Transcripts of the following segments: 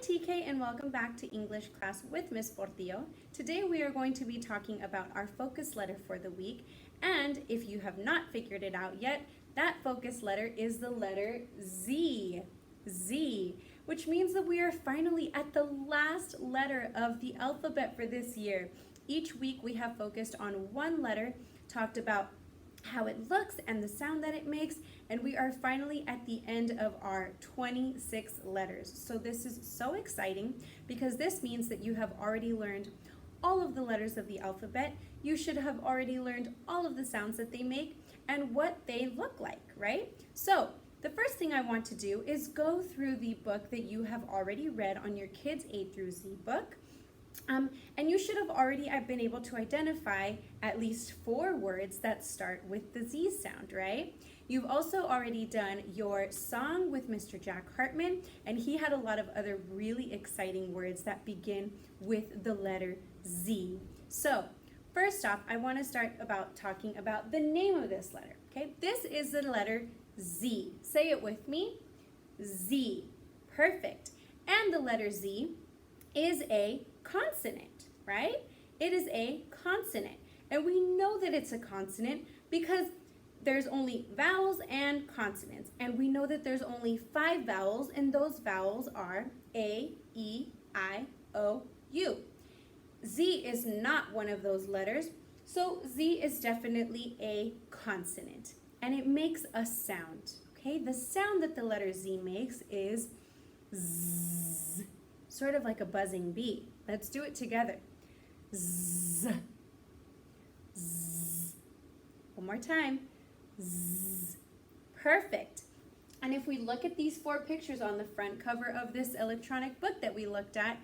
TK, and welcome back to English class with Miss Portillo. Today we are going to be talking about our focus letter for the week, and if you have not figured it out yet, that focus letter is the letter Z. Z, which means that we are finally at the last letter of the alphabet for this year. Each week we have focused on one letter, talked about how it looks and the sound that it makes, and we are finally at the end of our 26 letters. So this is so exciting because this means that you have already learned all of the letters of the alphabet. You should have already learned all of the sounds that they make and what they look like, right? So the first thing I want to do is go through the book that you have already read on your Kids A through Z book. And you should have already been able to identify at least 4 words that start with the Z sound, right? You've also already done your song with Mr. Jack Hartman, and he had a lot of other really exciting words that begin with the letter Z. So, first off, I want to start about talking about the name of this letter, okay? This is the letter Z. Say it with me. Z. Perfect. And the letter Z is a consonant, right? It is a consonant. And we know that it's a consonant because there's only vowels and consonants. And we know that there's only 5 vowels, and those vowels are A, E, I, O, U. Z is not one of those letters, so Z is definitely a consonant. And it makes a sound, okay? The sound that the letter Z makes is Z, sort of like a buzzing bee. Let's do it together. Z. Z. One more time. Z. Perfect. And if we look at these 4 pictures on the front cover of this electronic book that we looked at,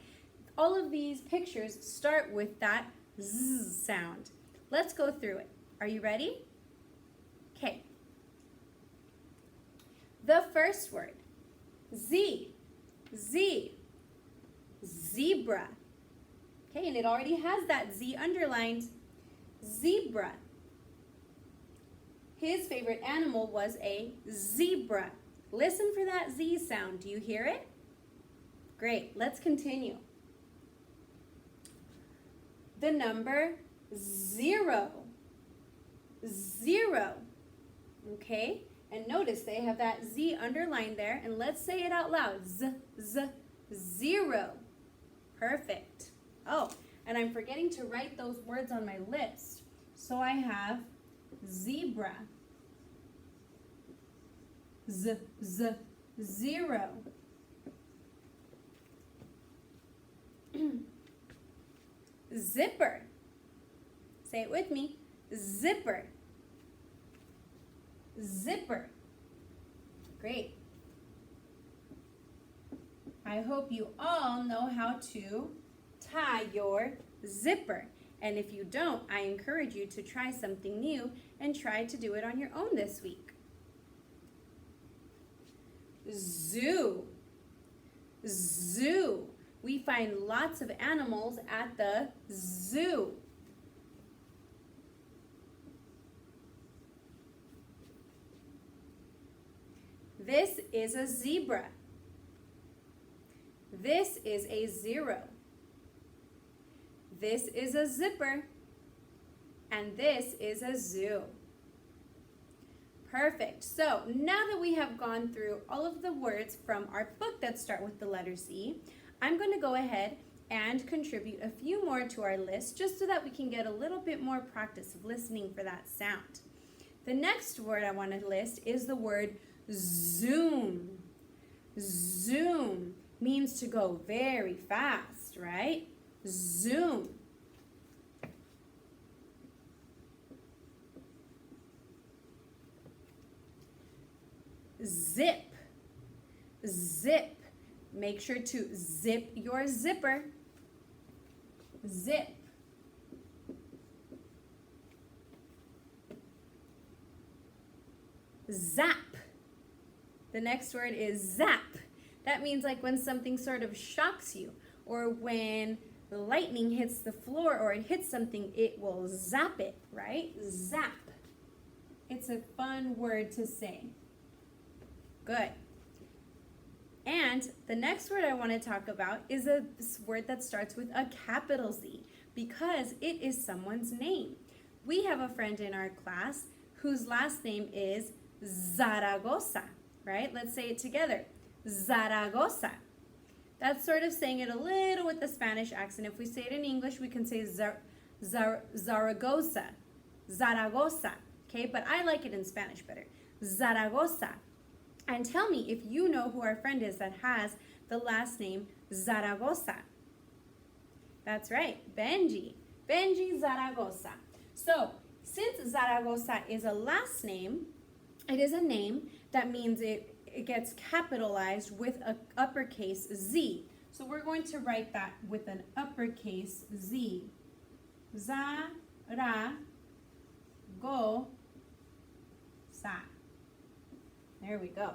all of these pictures start with that Z sound. Let's go through it. Are you ready? Okay. The first word, Z. Z. Zebra. Okay, and it already has that Z underlined. Zebra. His favorite animal was a zebra. Listen for that Z sound. Do you hear it? Great. Let's continue. The number 0. 0. Okay? And notice they have that Z underlined there. And let's say it out loud. Z, Z, 0. Perfect. Oh, and I'm forgetting to write those words on my list. So I have zebra. Z, Z, 0. Zipper. Say it with me. Zipper. Zipper. Great. I hope you all know how to tie your zipper. And if you don't, I encourage you to try something new and try to do it on your own this week. Zoo. Zoo. We find lots of animals at the zoo. This is a zebra. This is a 0. This is a zipper. And this is a zoo. Perfect. So now that we have gone through all of the words from our book that start with the letter Z, I'm going to go ahead and contribute a few more to our list just so that we can get a little bit more practice of listening for that sound. The next word I want to list is the word zoom. Zoom means to go very fast, right? Zoom. Zip. Zip. Make sure to zip your zipper. Zip. Zap. The next word is zap. That means like when something sort of shocks you, or when the lightning hits the floor or it hits something, it will zap it, right? Zap. It's a fun word to say. Good. And the next word I want to talk about is a word that starts with a capital Z because it is someone's name. We have a friend in our class whose last name is Zaragoza, right? Let's say it together. Zaragoza. That's sort of saying it a little with the Spanish accent. If we say it in English, we can say Zaragoza. Zaragoza. Okay, but I like it in Spanish better. Zaragoza. And tell me if you know who our friend is that has the last name Zaragoza. That's right, Benji. Benji Zaragoza. So, since Zaragoza is a last name, it is a name that means it gets capitalized with an uppercase Z. So we're going to write that with an uppercase Z. Zaragoza. There we go.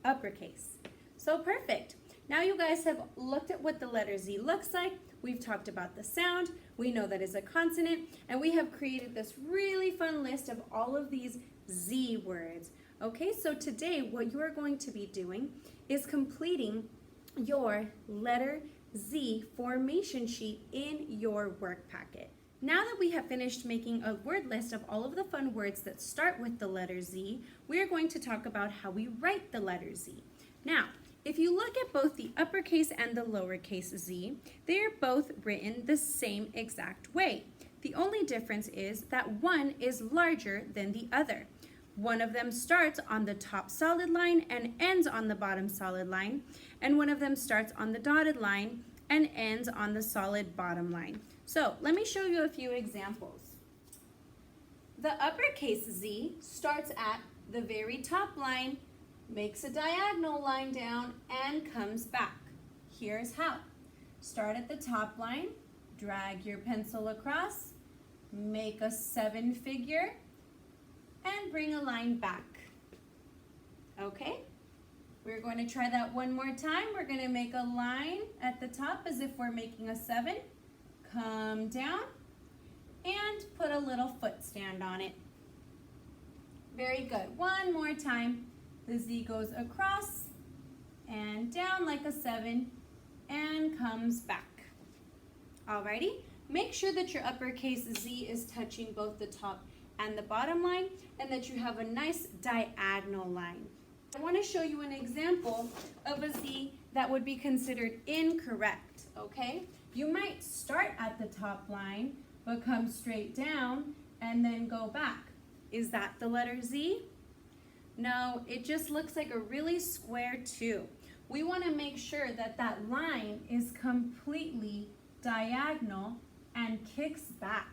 Uppercase. So perfect. Now you guys have looked at what the letter Z looks like. We've talked about the sound. We know that is a consonant. And we have created this really fun list of all of these Z words. Okay, so today what you are going to be doing is completing your letter Z formation sheet in your work packet. Now that we have finished making a word list of all of the fun words that start with the letter Z, we are going to talk about how we write the letter Z. Now, if you look at both the uppercase and the lowercase z, they are both written the same exact way. The only difference is that one is larger than the other. One of them starts on the top solid line and ends on the bottom solid line, and one of them starts on the dotted line and ends on the solid bottom line. So let me show you a few examples. The uppercase Z starts at the very top line, makes a diagonal line down, and comes back. Here's how. Start at the top line, drag your pencil across, make a 7 figure, and bring a line back. Okay? We're going to try that one more time. We're going to make a line at the top as if we're making a 7. Come down and put a little foot stand on it. Very good. One more time. The Z goes across and down like a 7 and comes back. Alrighty? Make sure that your uppercase Z is touching both the top and the bottom line and that you have a nice diagonal line. I want to show you an example of a Z that would be considered incorrect, okay? You might start at the top line but come straight down and then go back. Is that the letter Z? No, it just looks like a really square 2. We want to make sure that that line is completely diagonal and kicks back,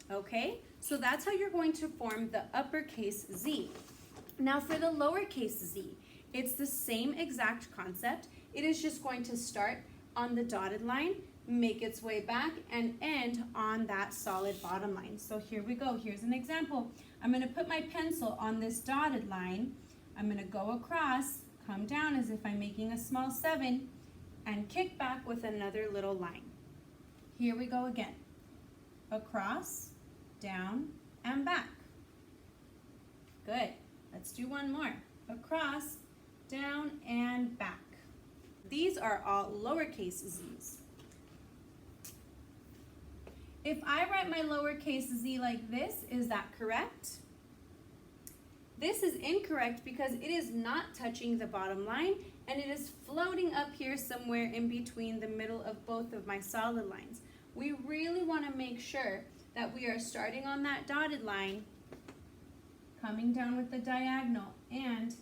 okay? So that's how you're going to form the uppercase Z. Now for the lowercase z, it's the same exact concept. It is just going to start on the dotted line, make its way back, and end on that solid bottom line. So here we go. Here's an example. I'm going to put my pencil on this dotted line. I'm going to go across, come down as if I'm making a small 7, and kick back with another little line. Here we go again. Across, down, and back. Good. Let's do one more. Across, down, and back. These are all lowercase z's. If I write my lowercase z like this, is that correct? This is incorrect because it is not touching the bottom line and it is floating up here somewhere in between the middle of both of my solid lines. We really want to make sure that we are starting on that dotted line, coming down with the diagonal, and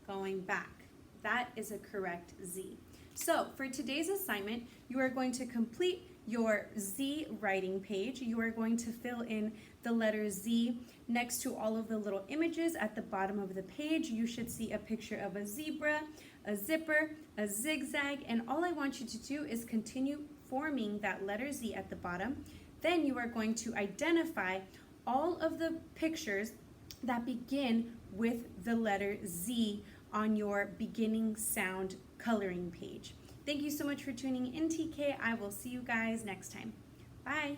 going back. That is a correct Z. So for today's assignment, you are going to complete your Z writing page. You are going to fill in the letter Z next to all of the little images at the bottom of the page. You should see a picture of a zebra, a zipper, a zigzag, and all I want you to do is continue forming that letter Z at the bottom. Then you are going to identify all of the pictures that begin with the letter Z on your beginning sound coloring page. Thank you so much for tuning in, TK. I will see you guys next time. Bye.